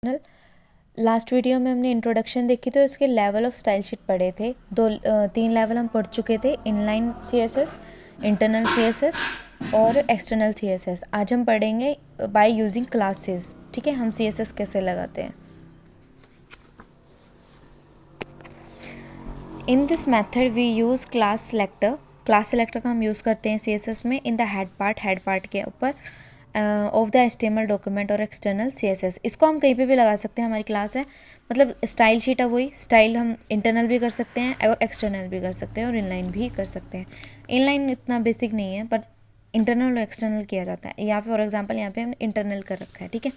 Last video में हमने introduction देखी थी और उसके लेवल ऑफ स्टाइल शीट पढ़े थे। तीन लेवल हम पढ़ चुके थे, इनलाइन सीएसएस, इंटरनल सीएसएस और एक्सटर्नल सीएसएस। आज हम पढ़ेंगे बाय यूजिंग क्लासेस। ठीक है, हम सीएसएस कैसे लगाते हैं। In this method we use class selector. Class selector का हम यूज़ करते हैं सीएसएस में इन द हेड पार्ट के ऊपर ऑफ द HTML डॉक्यूमेंट और एक्सटर्नल CSS। इसको हम कहीं पे भी लगा सकते हैं, हमारी क्लास है, मतलब स्टाइल शीट है वही। स्टाइल हम इंटरनल भी कर सकते हैं और एक्सटर्नल भी कर सकते हैं और इनलाइन भी कर सकते हैं। इनलाइन इतना बेसिक नहीं है, पर इंटरनल और एक्सटर्नल किया जाता है। यहाँ पे फॉर एग्जांपल यहाँ पे हमने इंटरनल कर रखा है। ठीक है,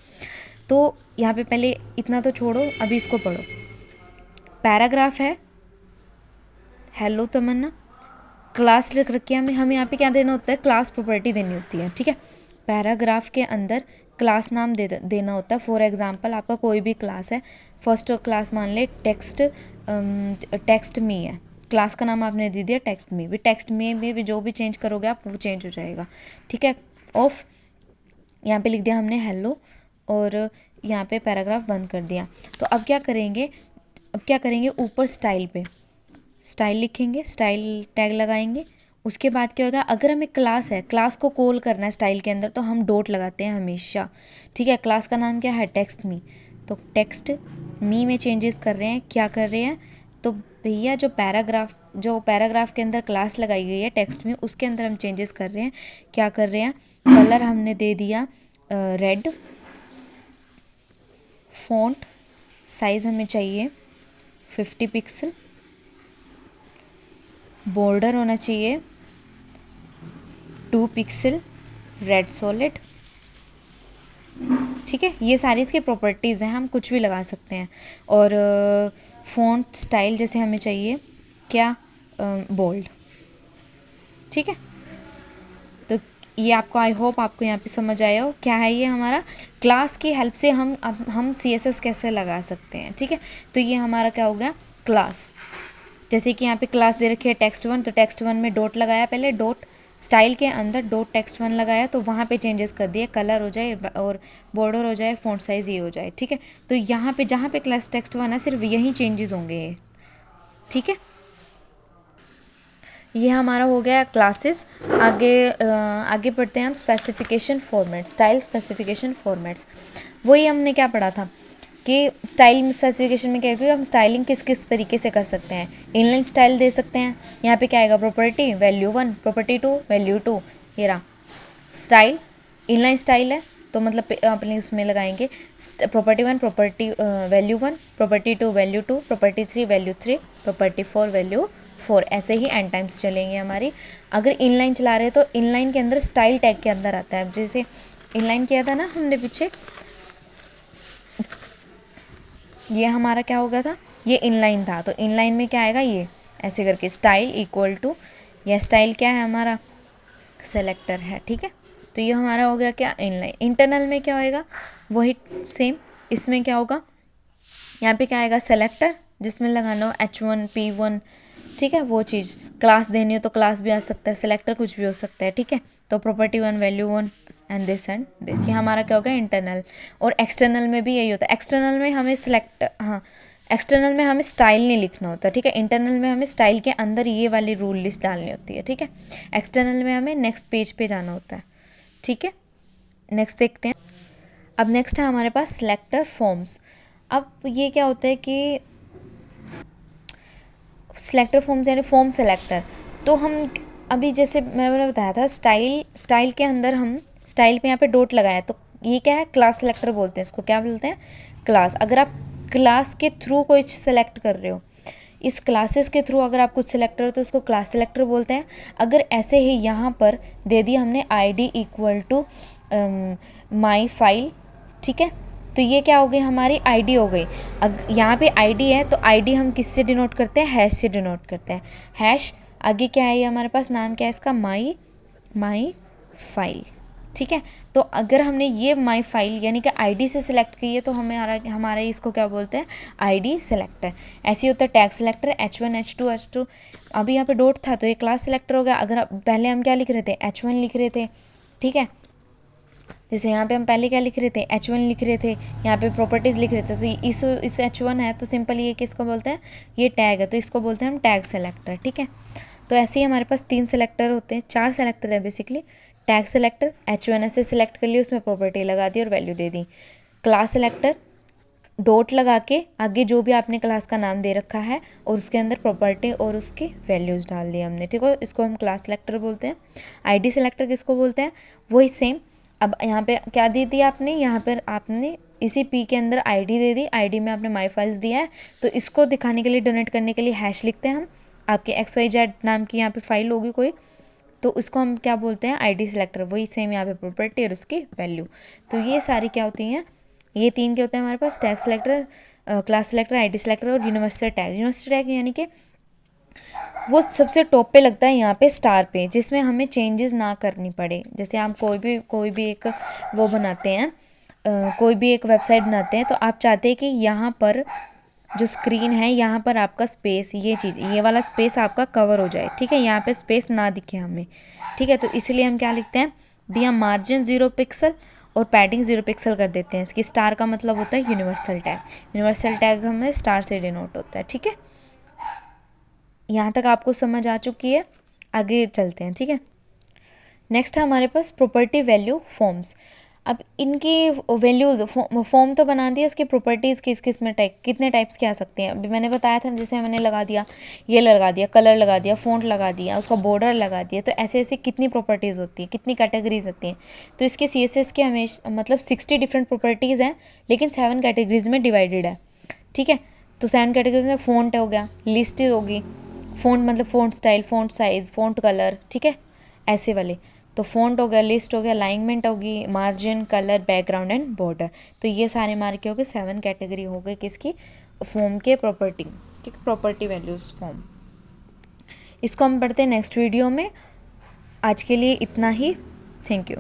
तो यहाँ पे पहले इतना तो छोड़ो, अभी इसको पढ़ो। पैराग्राफ है, हेलो तमन्ना, क्लास लिख रखी है हमें यहाँ पे क्या देना होता है, क्लास प्रॉपर्टी देनी होती है। ठीक है, पैराग्राफ के अंदर क्लास नाम देना होता है। फॉर एग्जांपल आपका कोई भी क्लास है, फर्स्ट क्लास मान ले टेक्स्ट मी है, क्लास का नाम आपने दे दिया टेक्स्ट मी। भी टेक्स्ट मी में भी जो भी चेंज करोगे आप वो चेंज हो जाएगा। ठीक है, ऑफ यहाँ पे लिख दिया हमने हेलो और यहाँ पे पैराग्राफ बंद कर दिया। तो अब क्या करेंगे, ऊपर स्टाइल पे स्टाइल लिखेंगे, स्टाइल टैग लगाएंगे। उसके बाद क्या होगा, अगर हमें क्लास है, क्लास को कॉल करना है स्टाइल के अंदर, तो हम डॉट लगाते हैं हमेशा। ठीक है, क्लास का नाम क्या है, टेक्स्ट मी। तो टेक्स्ट मी में चेंजेस कर रहे हैं, क्या कर रहे हैं, तो भैया जो पैराग्राफ के अंदर क्लास लगाई गई है टेक्स्ट में, उसके अंदर हम चेंजेस कर रहे हैं। क्या कर रहे हैं, कलर हमने दे दिया रेड, फॉन्ट साइज हमें चाहिए 50 पिक्सल, बॉर्डर होना चाहिए 2 पिक्सल, रेड सॉलिड। ठीक है, ये सारी इसकी प्रॉपर्टीज़ हैं, हम कुछ भी लगा सकते हैं। और फॉन्ट स्टाइल जैसे हमें चाहिए क्या, बोल्ड। ठीक है, तो ये आपको, आई होप आपको यहाँ पे समझ आया हो क्या है ये हमारा क्लास की हेल्प से हम CSS कैसे लगा सकते हैं। ठीक है, तो ये हमारा क्या हो गया, क्लास। जैसे कि यहाँ पे क्लास दे रखी है text1, तो text1 में डॉट लगाया, पहले डॉट स्टाइल के अंदर डॉट text1 लगाया, तो वहाँ पे चेंजेस कर दिए, कलर हो जाए और बॉर्डर हो जाए, फॉन्ट साइज ये हो जाए। ठीक है, तो यहाँ पे जहाँ पे क्लास text1 है सिर्फ यही चेंजेस होंगे ये। ठीक है, ये हमारा हो गया क्लासेस। आगे पढ़ते हैं हम specification format, style specification formats. वही हमने क्या पढ़ा था कि स्टाइल स्पेसिफिकेशन में क्या है कि हम स्टाइलिंग किस किस तरीके से कर सकते हैं। इनलाइन स्टाइल दे सकते हैं, यहाँ पे क्या आएगा, प्रॉपर्टी वैल्यू 1, प्रॉपर्टी 2 वैल्यू 2, ये रहा स्टाइल। इनलाइन स्टाइल है तो मतलब अपने उसमें लगाएंगे property 1 property value 1, property 2 value 2, property 3 value 3, property 4 value 4। ऐसे ही एन टाइम्स चलेंगे हमारी। अगर इनलाइन चला रहे हैं तो इनलाइन के अंदर स्टाइल टैग के अंदर आता है। जैसे इनलाइन किया था ना हमने पीछे, ये हमारा क्या हो गया था, ये इनलाइन था, तो इनलाइन में क्या आएगा, ये ऐसे करके स्टाइल इक्वल टू, यह स्टाइल क्या है हमारा, सेलेक्टर है। ठीक है, तो ये हमारा हो गया क्या, इनलाइन। इंटरनल में क्या होएगा, वही सेम। इसमें क्या होगा, यहाँ पे क्या आएगा, सेलेक्टर, जिसमें लगाना हो H1 P1। ठीक है, वो चीज़ क्लास देनी हो तो क्लास भी आ सकता है, सेलेक्टर कुछ भी हो सकता है। ठीक है, तो प्रॉपर्टी 1 वैल्यू 1 एंड दिस, ये हमारा क्या होगा, इंटरनल। और एक्सटर्नल में भी यही होता है। एक्सटर्नल में हमें एक्सटर्नल में हमें स्टाइल नहीं लिखना होता। ठीक है, इंटरनल में हमें स्टाइल के अंदर ये वाली रूल लिस्ट डालनी होती है। ठीक है, एक्सटर्नल में हमें नेक्स्ट पेज पे जाना होता है। ठीक है, नेक्स्ट देखते हैं। अब नेक्स्ट है हमारे पास सिलेक्टर फॉर्म्स। अब ये क्या होता है कि सिलेक्टर फॉर्म्स यानी फॉर्म सेलेक्टर, तो हम अभी जैसे मैंने बताया था स्टाइल के अंदर हम स्टाइल पे यहाँ पे डॉट लगाया, तो ये क्या है, क्लास सेलेक्टर बोलते हैं इसको। क्या बोलते हैं, क्लास। अगर आप क्लास के थ्रू कोई सेलेक्ट कर रहे हो, इस क्लासेस के थ्रू अगर आप कुछ सेलेक्ट करो तो उसको क्लास सेलेक्टर बोलते हैं। अगर ऐसे ही यहाँ पर दे दिया हमने ID equal to my file, ठीक है, तो ये क्या हो गई, हमारी ID हो गई। यहाँ पे ID है तो ID हम किससे डिनोट करते हैं, हैश से डिनोट करते हैं। हैश आगे क्या है, ये हमारे पास नाम क्या है इसका, माई फाइल। ठीक है, तो अगर हमने ये माई फाइल यानी कि ID से सिलेक्ट की है तो हमारा इसको क्या बोलते हैं, ID सेलेक्टर। ऐसे ही होता है टैग सेलेक्टर, H1 H2 अभी यहाँ पे डॉट था तो ये क्लास सेलेक्टर हो गया। अगर पहले हम क्या लिख रहे थे, H1 लिख रहे थे। ठीक है, जैसे यहाँ पे हम पहले क्या लिख रहे थे, H1 लिख रहे थे, यहाँ पे प्रॉपर्टीज़ लिख रहे थे, तो इस H1 है तो सिंपल ये किसको बोलते हैं, ये टैग है तो इसको बोलते हैं हम टैग सेलेक्टर। ठीक है, तो ऐसे ही हमारे पास 3 सेलेक्टर होते हैं, 4 सेलेक्टर है बेसिकली। टैग सेलेक्टर, H1 ऐसे सेलेक्ट कर लिया, उसमें प्रॉपर्टी लगा दी और वैल्यू दे दी। क्लास सेलेक्टर, डॉट लगा के आगे जो भी आपने क्लास का नाम दे रखा है और उसके अंदर प्रॉपर्टी और उसकी वैल्यूज़ डाल दी हमने। ठीक है, इसको हम क्लास सेलेक्टर बोलते हैं। आईडी सेलेक्टर किसको बोलते हैं, वही सेम। अब यहाँ पे क्या दे दिया आपने, यहाँ पर आपने इसी पी के अंदर आईडी दे दी, आईडी में आपने माई फाइल्स दिया है, तो इसको दिखाने के लिए, डोनेट करने के लिए हैश लिखते हैं हम। आपके XYZ नाम की यहाँ पे फाइल होगी कोई, तो उसको हम क्या बोलते हैं, आईडी सेलेक्टर। वही सेम यहाँ पे प्रॉपर्टी और उसकी वैल्यू। तो ये सारी क्या होती हैं, ये 3 क्या होते हैं हमारे पास, tag selector, class selector, ID selector और यूनिवर्सल टैग। यूनिवर्सल टैग यानी कि वो सबसे टॉप पे लगता है यहाँ पे स्टार पे, जिसमें हमें चेंजेस ना करनी पड़े। जैसे हम कोई भी एक वो बनाते हैं, कोई भी एक वेबसाइट बनाते हैं, तो आप चाहते हैं कि यहाँ पर जो स्क्रीन है यहाँ पर आपका स्पेस, ये चीज़, ये वाला स्पेस आपका कवर हो जाए। ठीक है, यहाँ पे स्पेस ना दिखे हमें। ठीक है, तो इसलिए हम क्या लिखते हैं, भैया मार्जिन 0 पिक्सल और पैडिंग 0 पिक्सल कर देते हैं। इसकी स्टार का मतलब होता है यूनिवर्सल टैग। यूनिवर्सल टैग हमें स्टार से डिनोट होता है। ठीक है, यहाँ तक आपको समझ आ चुकी है, आगे चलते हैं। ठीक है, नेक्स्ट है हमारे पास प्रॉपर्टी वैल्यू फॉर्म्स। अब इनकी वैल्यूज़, फॉर्म तो बना दिया, इसकी प्रॉपर्टीज़ किस में टाइप, कितने टाइप्स के आ सकते हैं। अभी मैंने बताया था, जैसे मैंने लगा दिया, ये लगा दिया, कलर लगा दिया, फ़ॉन्ट लगा दिया, उसका बॉर्डर लगा दिया, तो ऐसे ऐसे कितनी प्रॉपर्टीज़ होती हैं, कितनी कैटेगरीज होती हैं। तो इसके CSS के हमेशा मतलब 60 डिफरेंट प्रॉपर्टीज़ हैं, लेकिन 7 कैटेगरीज में डिवाइडेड है। ठीक है, तो 7 कैटेगरीज में फ़ॉन्ट हो गया, लिस्ट होगी, फ़ॉन्ट मतलब font style, font size, font colour. ठीक है, ऐसे वाले, तो फ़ॉन्ट हो गया, लिस्ट हो गया, अलाइनमेंट होगी, margin, colour, background and border. तो ये सारे मार्क के हो गए, 7 कैटेगरी हो गए किसकी, फॉर्म के प्रॉपर्टी। ठीक, प्रॉपर्टी वैल्यूज़ फॉर्म। इसको हम पढ़ते हैं नेक्स्ट वीडियो में। आज के लिए इतना ही, थैंक यू।